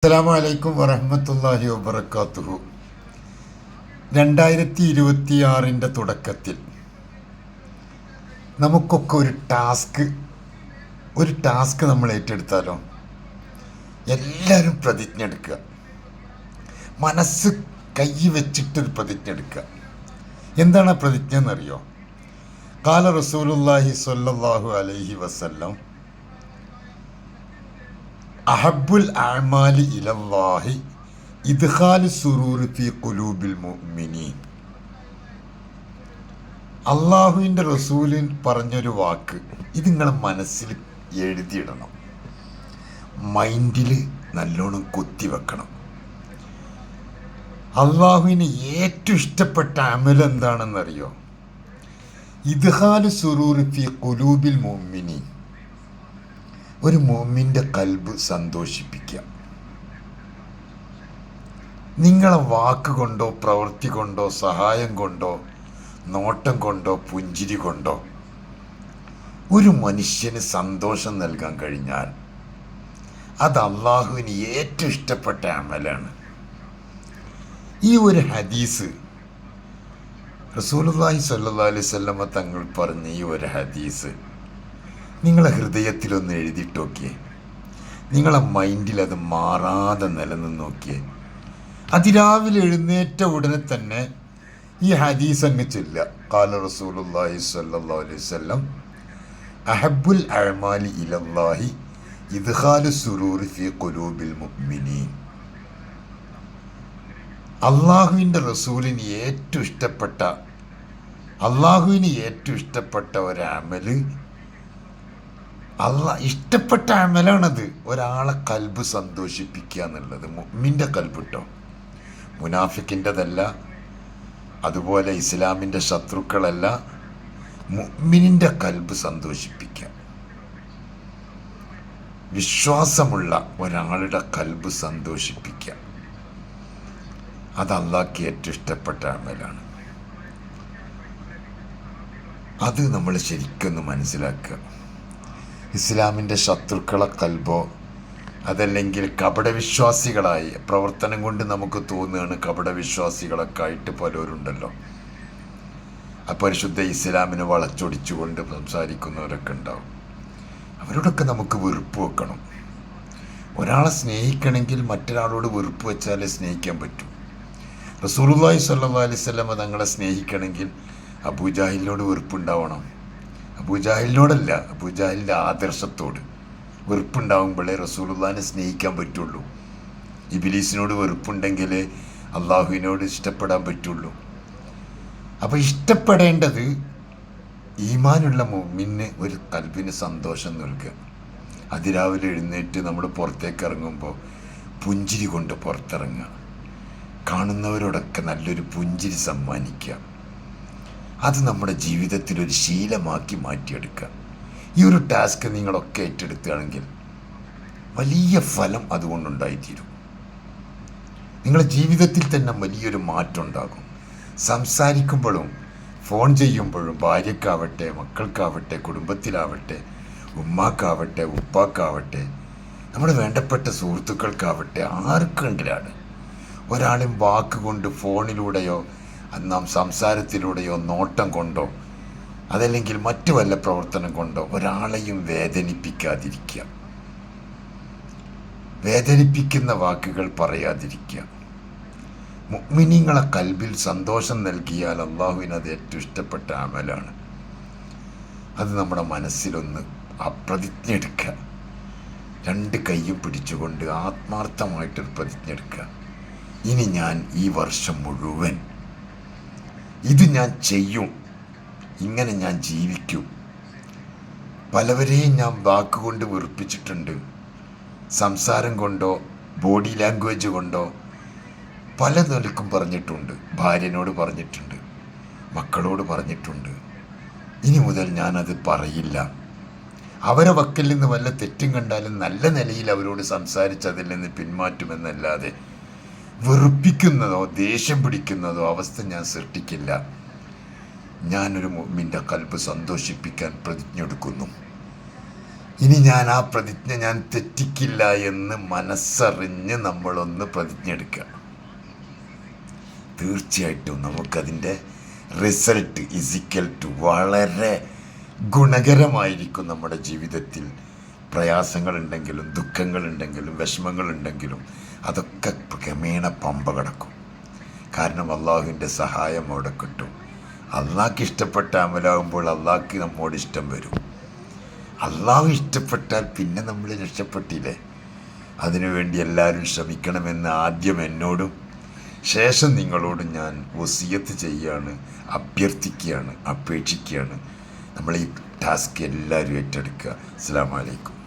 അസ്സലാമു അലൈക്കും വറഹ്മത്തുള്ളാഹി വബറകാതുഹു. 2026 തുടക്കത്തിൽ നമുക്കൊക്കെ ഒരു ടാസ്ക് നമ്മൾ ഏറ്റെടുത്താലോ? എല്ലാവരും പ്രതിജ്ഞ എടുക്കുക, മനസ്സ് കൈ വെച്ചിട്ടൊരു പ്രതിജ്ഞ എടുക്കുക. എന്താണ് പ്രതിജ്ഞ എന്നറിയോ? ഖാല റസൂലുള്ളാഹി സ്വല്ലല്ലാഹു അലൈഹി വസല്ലം, അഹബ്ബുൽ അഅ്മാലി ഇലല്ലാഹി ഇദ്ഖാലു സുറൂരി ഫീ ഖുലൂബിൽ മുഅ്മിനീൻ. അള്ളാഹുവിൻ്റെ റസൂലിൻ പറഞ്ഞൊരു വാക്ക്, ഇത് നിങ്ങളെ മനസ്സിൽ എഴുതിയിടണം, മൈൻഡിൽ നല്ലോണം കുത്തിവെക്കണം. അള്ളാഹുവിന് ഏറ്റവും ഇഷ്ടപ്പെട്ട അമൽ എന്താണെന്നറിയോ? ഇദ്ഖാലു സുറൂരി ഫീ ഖുലൂബിൽ മുഅ്മിനീൻ. ഒരു മുഅ്മിൻ്റെ കൽബ് സന്തോഷിപ്പിക്കുക. നിങ്ങളെ വാക്ക് കൊണ്ടോ പ്രവൃത്തി കൊണ്ടോ സഹായം കൊണ്ടോ നോട്ടം കൊണ്ടോ പുഞ്ചിരി കൊണ്ടോ ഒരു മനുഷ്യന് സന്തോഷം നൽകാൻ കഴിഞ്ഞാൽ അത് അള്ളാഹുവിന് ഏറ്റവും ഇഷ്ടപ്പെട്ട അമലാണ്. ഈ ഒരു ഹദീസ് റസൂലുള്ളാഹി സ്വല്ലല്ലാഹു അലൈഹി വസല്ലമ തങ്ങൾ പറഞ്ഞ ഈ ഒരു ഹദീസ് നിങ്ങളെ ഹൃദയത്തിലൊന്ന് എഴുതിയിട്ട് നോക്കിയേ, നിങ്ങളെ മൈൻഡിൽ അത് മാറാതെ നിലനിന്ന് നോക്കിയേ. അതിരാവിലെ എഴുന്നേറ്റ ഉടനെ തന്നെ ഈ ഹദീസ് അങ്ങ് ചൊല്ലുക. ഖാല റസൂലുള്ളാഹി സ്വല്ലല്ലാഹു അലൈഹി വസല്ലം, അഹബ്ബുൽ അഅ്മാലി ഇലല്ലാഹി ഇദ്ഖാലു സുറൂരി ഫീ ഖുലൂബിൽ മുഅ്മിനീൻ. അള്ളാഹുവിൻ്റെ റസൂലിന് ഏറ്റവും ഇഷ്ടപ്പെട്ട ഒരു അമല്, ഇഷ്ടപ്പെട്ട അമലാണത്. ഒരാളെ കൽബ് സന്തോഷിപ്പിക്കുക എന്നുള്ളത്. മുഅ്മിൻ്റെ കൽബ് കേട്ടോ, മുനാഫിക്കിൻ്റെതല്ല, അതുപോലെ ഇസ്ലാമിൻ്റെ ശത്രുക്കളല്ല. മുഅ്മിനിൻ്റെ കൽബ് സന്തോഷിപ്പിക്കുക, വിശ്വാസമുള്ള ഒരാളുടെ കൽബ് സന്തോഷിപ്പിക്കുക, അത് അള്ളാഹ്ക്ക് ഏറ്റവും ഇഷ്ടപ്പെട്ട അമലാണ്. അത് നമ്മൾ ശരിക്കൊന്ന് മനസ്സിലാക്കുക. ഇസ്ലാമിൻ്റെ ശത്രുക്കളെ കൽബോ അതല്ലെങ്കിൽ കപടവിശ്വാസികളായി പ്രവർത്തനം കൊണ്ട് നമുക്ക് തോന്നുകയാണ് കപടവിശ്വാസികളൊക്കെ ആയിട്ട് പലരുണ്ടല്ലോ. പരിശുദ്ധ ഇസ്ലാമിനെ വളച്ചൊടിച്ചുകൊണ്ട് സംസാരിക്കുന്നവരൊക്കെ ഉണ്ടാവും. അവരോടൊക്കെ നമുക്ക് വെറുപ്പ് വെക്കണം. ഒരാളെ സ്നേഹിക്കണമെങ്കിൽ മറ്റൊരാളോട് വെറുപ്പ് വെച്ചാലേ സ്നേഹിക്കാൻ പറ്റൂ. റസൂലുള്ളാഹി സ്വല്ലല്ലാഹു അലൈഹി വസല്ലം തങ്ങളെ സ്നേഹിക്കണമെങ്കിൽ അബൂജാഹിലിനോട് വെറുപ്പുണ്ടാവണം. അബൂജാഹിലിനോടല്ല, അബൂജാഹിലിൻ്റെ ആദർശത്തോട് വെറുപ്പുണ്ടാവുമ്പോഴേ റസൂലുള്ളാഹിനെ സ്നേഹിക്കാൻ പറ്റുള്ളൂ. ഇബ്ലീസിനോട് വെറുപ്പുണ്ടെങ്കിലേ അള്ളാഹുവിനോട് ഇഷ്ടപ്പെടാൻ പറ്റുള്ളൂ. അപ്പോൾ ഇഷ്ടപ്പെടേണ്ടത് ഈമാനുള്ള മുഅ്മിന് ഒരു കൽബിന് സന്തോഷം നൽകുക. അതിരാവിലെ എഴുന്നേറ്റ് നമ്മൾ പുറത്തേക്ക് ഇറങ്ങുമ്പോൾ പുഞ്ചിരി കൊണ്ട് പുറത്തിറങ്ങുക, കാണുന്നവരോടൊക്കെ നല്ലൊരു പുഞ്ചിരി സമ്മാനിക്കുക. അത് നമ്മുടെ ജീവിതത്തിൽ ഒരു ശീലമാക്കി മാറ്റിയെടുക്കുക. ഈ ഒരു ടാസ്ക് നിങ്ങളൊക്കെ ഏറ്റെടുക്കുകയാണെങ്കിൽ വലിയ ഫലം അതുകൊണ്ടുണ്ടായിത്തീരും. നിങ്ങളുടെ ജീവിതത്തിൽ തന്നെ വലിയൊരു മാറ്റം ഉണ്ടാകും. സംസാരിക്കുമ്പോഴും ഫോൺ ചെയ്യുമ്പോഴും ഭാര്യക്കാവട്ടെ, മക്കൾക്കാവട്ടെ, കുടുംബത്തിലാവട്ടെ, ഉമ്മാക്കാവട്ടെ, ഉപ്പാക്കാവട്ടെ, നമ്മുടെ വേണ്ടപ്പെട്ട സുഹൃത്തുക്കൾക്കാവട്ടെ, ആർക്കെങ്കിലാണ് ഒരാളും വാക്കുകൊണ്ട് ഫോണിലൂടെയോ നാം സംസാരത്തിലൂടെയോ നോട്ടം കൊണ്ടോ അതല്ലെങ്കിൽ മറ്റു വല്ല പ്രവർത്തനം കൊണ്ടോ ഒരാളെയും വേദനിപ്പിക്കാതിരിക്കുക. വേദനിപ്പിക്കുന്ന വാക്കുകൾ പറയാതിരിക്കുക. മുഅ്മിനീങ്ങളെ കൽബിൽ സന്തോഷം നൽകിയാൽ അള്ളാഹുവിന് അത് ഏറ്റവും ഇഷ്ടപ്പെട്ട അമലാണ്. അത് നമ്മുടെ മനസ്സിലൊന്ന് പ്രതിജ്ഞ എടുക്കുക. രണ്ട് കൈയും പിടിച്ചുകൊണ്ട് ആത്മാർത്ഥമായിട്ടൊരു പ്രതിജ്ഞ എടുക്കുക. ഇനി ഞാൻ ഈ വർഷം മുഴുവൻ ഇത് ഞാൻ ചെയ്യും, ഇങ്ങനെ ഞാൻ ജീവിക്കും. പലവരെയും ഞാൻ വാക്കുകൊണ്ട് വെറുപ്പിച്ചിട്ടുണ്ട്, സംസാരം കൊണ്ടോ ബോഡി ലാംഗ്വേജ് കൊണ്ടോ പല നിലക്കും പറഞ്ഞിട്ടുണ്ട്. ഭാര്യനോട് പറഞ്ഞിട്ടുണ്ട്, മക്കളോട് പറഞ്ഞിട്ടുണ്ട്. ഇനി മുതൽ ഞാനത് പറയില്ല. അവരെ വക്കിൽ നിന്ന് വല്ല തെറ്റും കണ്ടാലും നല്ല നിലയിൽ അവരോട് സംസാരിച്ചതിൽ നിന്ന് പിന്മാറ്റുമെന്നല്ലാതെ വെറുപ്പിക്കുന്നതോ ദേഷ്യം പിടിക്കുന്നതോ അവസ്ഥ ഞാൻ സൃഷ്ടിക്കില്ല. ഞാനൊരു മുഅ്മിൻ്റെ കൽബ് സന്തോഷിപ്പിക്കാൻ പ്രതിജ്ഞ എടുക്കുന്നു. ഇനി ഞാൻ ആ പ്രതിജ്ഞ ഞാൻ തെറ്റിക്കില്ല എന്ന് മനസ്സറിഞ്ഞ് നമ്മളൊന്ന് പ്രതിജ്ഞ എടുക്കുക. തീർച്ചയായിട്ടും നമുക്കതിൻ്റെ റിസൾട്ട് ഇസിക്കൽ ടു വളരെ ഗുണകരമായിരിക്കും. നമ്മുടെ ജീവിതത്തിൽ പ്രയാസങ്ങളുണ്ടെങ്കിലും ദുഃഖങ്ങളുണ്ടെങ്കിലും വിഷമങ്ങളുണ്ടെങ്കിലും അതൊക്കെ ക്രമേണ പമ്പ കടക്കും. കാരണം അള്ളാഹുവിൻ്റെ സഹായം അവിടെ കിട്ടും. അള്ളാഹ്ക്ക് ഇഷ്ടപ്പെട്ട അമലാകുമ്പോൾ അള്ളാഹ്ക്ക് നമ്മോട് ഇഷ്ടം വരും. അള്ളാഹു ഇഷ്ടപ്പെട്ടാൽ പിന്നെ നമ്മൾ രക്ഷപ്പെട്ടില്ലേ. അതിനുവേണ്ടി എല്ലാവരും ശ്രമിക്കണമെന്ന് ആദ്യം എന്നോടും ശേഷം നിങ്ങളോടും ഞാൻ വസിയത്ത് ചെയ്യുകയാണ്, അഭ്യർത്ഥിക്കുകയാണ്, അപേക്ഷിക്കുകയാണ്. നമ്മൾ ഈ ടാസ്ക് എല്ലാവരും ഏറ്റെടുക്കുക. അസ്സലാമു അലൈക്കും.